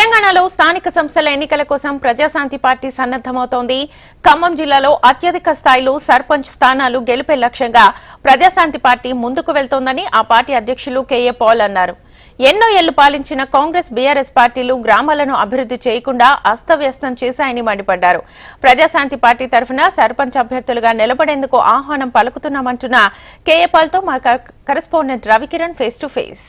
తెలంగాణలో స్థానిక సంస్థల ఎన్నికల కోసం ప్రజాశాంతి పార్టీ సన్నద్ధమవుతోంది. ఖమ్మం జిల్లాలో అత్యధిక స్థాయిలో సర్పంచ్ స్థానాలు గెలుపే లక్ష్యంగా ప్రజాశాంతి పార్టీ ముందుకు వెళ్తోందని ఆ పార్టీ అధ్యక్షులు కేఏ పాల్ అన్నారు. ఎన్నో ఏళ్లు పాలించిన కాంగ్రెస్ బీఆర్ఎస్ పార్టీలు గ్రామాలను అభివృద్ధి చేయకుండా అస్తవ్యస్తం చేశాయని మండిపడ్డారు. ప్రజాశాంతి పార్టీ తరఫున సర్పంచ్ అభ్యర్థులుగా నిలబడేందుకు ఆహ్వానం పలుకుతున్నామంటున్న కేఏ పాల్తో మా correspondent Ravikiran face to face.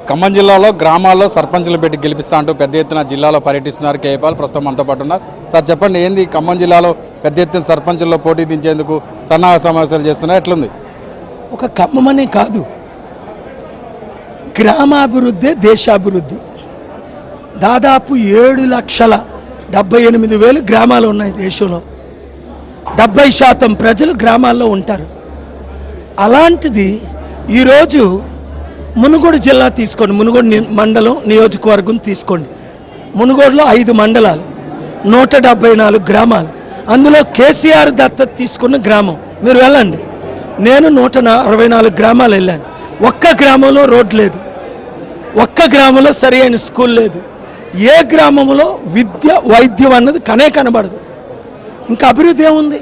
Khammam జిల్లాలో గ్రామాల్లో సర్పంచులు పెట్టి గెలిపిస్తా అంటూ పెద్ద ఎత్తున జిల్లాలో పర్యటిస్తున్నారు కేఏ పాల్. ప్రస్తుతం మనతో పాటు ఉన్నారు. సార్ చెప్పండి, ఏంది ఖమ్మం జిల్లాలో పెద్ద ఎత్తున సర్పంచుల్లో పోటీ దించేందుకు సన్నాహ సమావేశాలు చేస్తున్నారు, ఎట్లుంది? ఒక ఖమ్మమనే కాదు, గ్రామాభివృద్ధి దేశాభివృద్ధి. దాదాపు 7,78,000 గ్రామాలు ఉన్నాయి దేశంలో. 70% ప్రజలు గ్రామాల్లో ఉంటారు. అలాంటిది ఈరోజు మునుగోడు జిల్లా తీసుకోండి, మునుగోడు మండలం నియోజకవర్గం తీసుకోండి. మునుగోడులో 5 మండలాలు, 174 గ్రామాలు. అందులో కేసీఆర్ దత్తత తీసుకున్న గ్రామం మీరు వెళ్ళండి. నేను 164 గ్రామాలు వెళ్ళాను. ఒక్క గ్రామంలో రోడ్ లేదు, ఒక్క గ్రామంలో సరి అయిన స్కూల్ లేదు. ఏ గ్రామంలో విద్య వైద్యం అన్నది కనబడదు. ఇంకా అభివృద్ధి ఏముంది?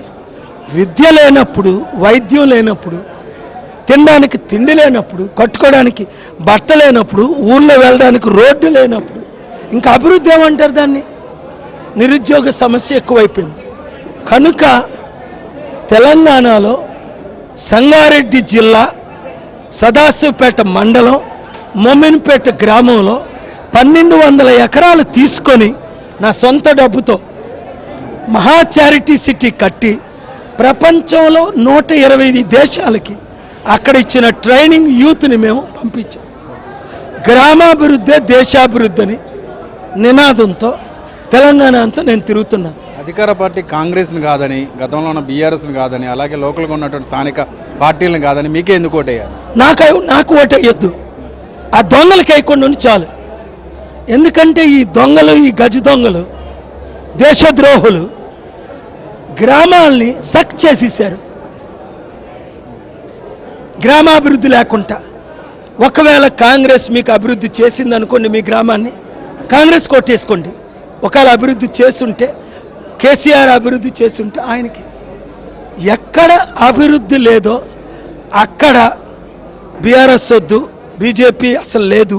విద్య లేనప్పుడు, వైద్యం లేనప్పుడు, తినడానికి తిండి లేనప్పుడు, కట్టుకోవడానికి బట్ట లేనప్పుడు, ఊళ్ళో వెళ్ళడానికి రోడ్డు లేనప్పుడు ఇంకా అభివృద్ధి ఏమంటారు దాన్ని? నిరుద్యోగ సమస్య ఎక్కువైపోయింది. కనుక తెలంగాణలో సంగారెడ్డి జిల్లా సదాశివపేట మండలం మొమిన్పేట గ్రామంలో 1,200 ఎకరాలు తీసుకొని నా సొంత డబ్బుతో మహా చారిటీ సిటీ కట్టి ప్రపంచంలో 120 దేశాలకి అక్కడ ఇచ్చిన ట్రైనింగ్ యూత్ని మేము పంపించాం. గ్రామాభివృద్ధి దేశాభివృద్ధి అని నినాదంతో తెలంగాణ అంతా నేను తిరుగుతున్నా. అధికార పార్టీ కాంగ్రెస్ని కాదని, గతంలో ఉన్న బీఆర్ఎస్ని కాదని, అలాగే లోకల్గా ఉన్నటువంటి స్థానిక పార్టీలను కాదని మీకే ఎందుకు ఓటేయాలి? నాకు ఓటేయొద్దు. ఆ దొంగలకి వేయకుండా చాలు. ఎందుకంటే ఈ దొంగలు, ఈ గజ దొంగలు, దేశద్రోహులు గ్రామాల్ని సక్ చేసేసారు. గ్రామాభివృద్ధి లేకుండా ఒకవేళ కాంగ్రెస్ మీకు అభివృద్ధి చేసింది అనుకోండి, మీ గ్రామాన్ని కాంగ్రెస్ కొట్టేసుకోండి. ఒకవేళ అభివృద్ధి చేస్తుంటే, కేసీఆర్ అభివృద్ధి చేస్తుంటే, ఆయనకి ఎక్కడ అభివృద్ధి లేదో అక్కడ బీఆర్ఎస్ వద్దు, బీజేపీ అసలు లేదు,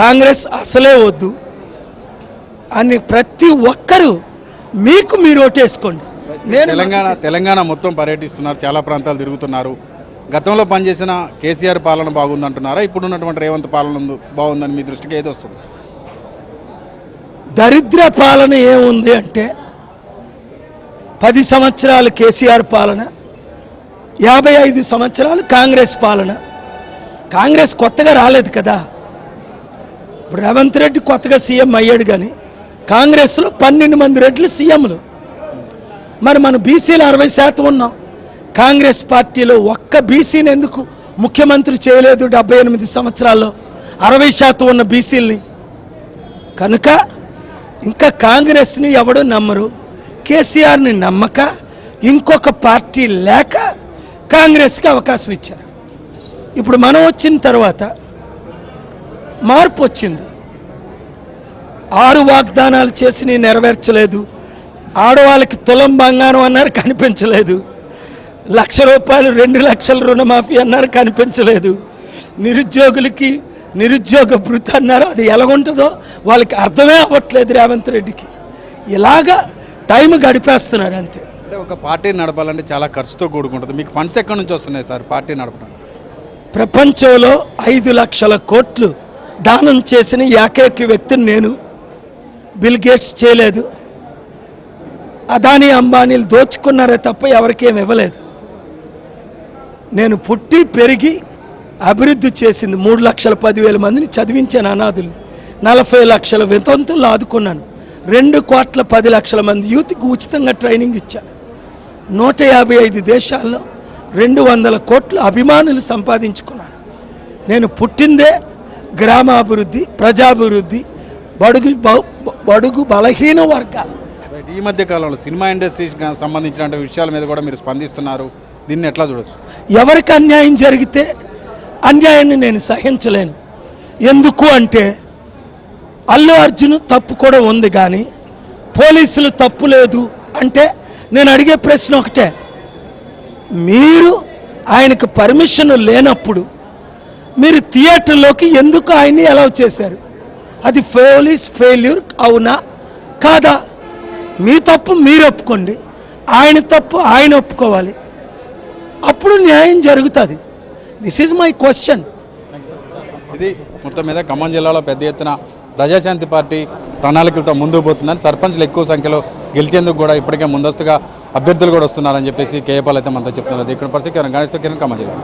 కాంగ్రెస్ అసలే వద్దు అని ప్రతి ఒక్కరూ మీరు ఓటేసుకోండి. తెలంగాణ మొత్తం పర్యటిస్తున్నారు, చాలా ప్రాంతాలు తిరుగుతున్నారు. గతంలో పనిచేసిన కేసీఆర్ పాలన బాగుందంటున్నారా? ఇప్పుడున్నటువంటి రేవంత్ పాలన బాగుందని మీ దృష్టికి ఏది వస్తుంది? దరిద్ర పాలన ఏముంది అంటే 10 సంవత్సరాలు కేసీఆర్ పాలన, 55 సంవత్సరాలు కాంగ్రెస్ పాలన. కాంగ్రెస్ కొత్తగా రాలేదు కదా. ఇప్పుడు రేవంత్ రెడ్డి కొత్తగా సీఎం అయ్యాడు, కానీ కాంగ్రెస్లో 12 మంది రెడ్లు సీఎంలు. మరి మనం బీసీలు 60% ఉన్నాం. కాంగ్రెస్ పార్టీలో ఒక్క బీసీని ఎందుకు ముఖ్యమంత్రి చేయలేదు? 78 సంవత్సరాల్లో 60% ఉన్న బీసీలని. కనుక ఇంకా కాంగ్రెస్ని ఎవడు నమ్మరు. కేసీఆర్ని నమ్మక ఇంకొక పార్టీ లేక కాంగ్రెస్కి అవకాశం ఇచ్చారు. ఇప్పుడు మనం వచ్చిన తర్వాత మార్పు వచ్చింది. 6 వాగ్దానాలు చేసి నెరవేర్చలేదు. ఆడవాళ్ళకి తులం బంగారం అన్నారు, కనిపించలేదు. ₹1,00,000 2 లక్షల రుణమాఫీ అన్నారు, కనిపించలేదు. నిరుద్యోగులకి నిరుద్యోగ భృతి అన్నారు, అది ఎలాగుంటుందో వాళ్ళకి అర్థమే అవ్వట్లేదు రేవంత్ రెడ్డికి. ఇలాగా టైం గడిపేస్తున్నారు అంతే. అంటే ఒక పార్టీ నడపాలంటే చాలా ఖర్చుతో కూడుకుంటుంది. మీకు ఫండ్స్ ఎక్కడి నుంచి వస్తున్నాయి సార్ పార్టీ నడపడం? ప్రపంచంలో 5 లక్షల కోట్లు దానం చేసిన ఏకైక వ్యక్తిని నేను. బిల్ గేట్స్ చేయలేదు, అదానీ అంబానీలు దోచుకున్నారే తప్ప ఎవరికేం ఇవ్వలేదు. నేను పుట్టి పెరిగి అభివృద్ధి చేసింది 3,10,000 మందిని చదివించాను అనాథులు. 40 లక్షల వితంతులు ఆదుకున్నాను. 2,10,00,000 మంది యూత్కి ఉచితంగా ట్రైనింగ్ ఇచ్చాను. 155 దేశాల్లో 200 కోట్ల అభిమానులు సంపాదించుకున్నాను. నేను పుట్టిందే గ్రామాభివృద్ధి, ప్రజాభివృద్ధి, బడుగు బలహీన వర్గాలు. ఈ మధ్య కాలంలో సినిమా ఇండస్ట్రీకి సంబంధించిన విషయాల మీద కూడా మీరు స్పందిస్తున్నారు. దీన్ని ఎట్లా చూడొచ్చు? ఎవరికి అన్యాయం జరిగితే అన్యాయాన్ని నేను సహించలేను. ఎందుకు అంటే అల్లు అర్జున్ తప్పు కూడా ఉంది, కానీ పోలీసులు తప్పు లేదు అంటే నేను అడిగే ప్రశ్న ఒకటే, మీరు ఆయనకు పర్మిషన్ లేనప్పుడు మీరు థియేటర్లోకి ఎందుకు ఆయన్ని అలౌ చేశారు? అది పోలీస్ ఫెయిల్యూర్ అవునా కాదా? మీ తప్పు మీరు ఒప్పుకోండి, ఆయన తప్పు ఆయన ఒప్పుకోవాలి, అప్పుడు న్యాయం జరుగుతుంది. This is my question. ఇది మొత్తం మీద ఖమ్మం జిల్లాలో పెద్ద ఎత్తున ప్రజాశాంతి పార్టీ ప్రణాళికలతో ముందుకు పోతుందని, సర్పంచ్లు ఎక్కువ సంఖ్యలో గెలిచేందుకు కూడా ఇప్పటికే ముందస్తుగా అభ్యర్థులు కూడా వస్తున్నారని చెప్పేసి కేఏపాల్ అయితే మనతో చెప్తున్నారు. ఇక్కడ పరిస్థితి గణేష్ కిరణ్, ఖమ్మం జిల్లా.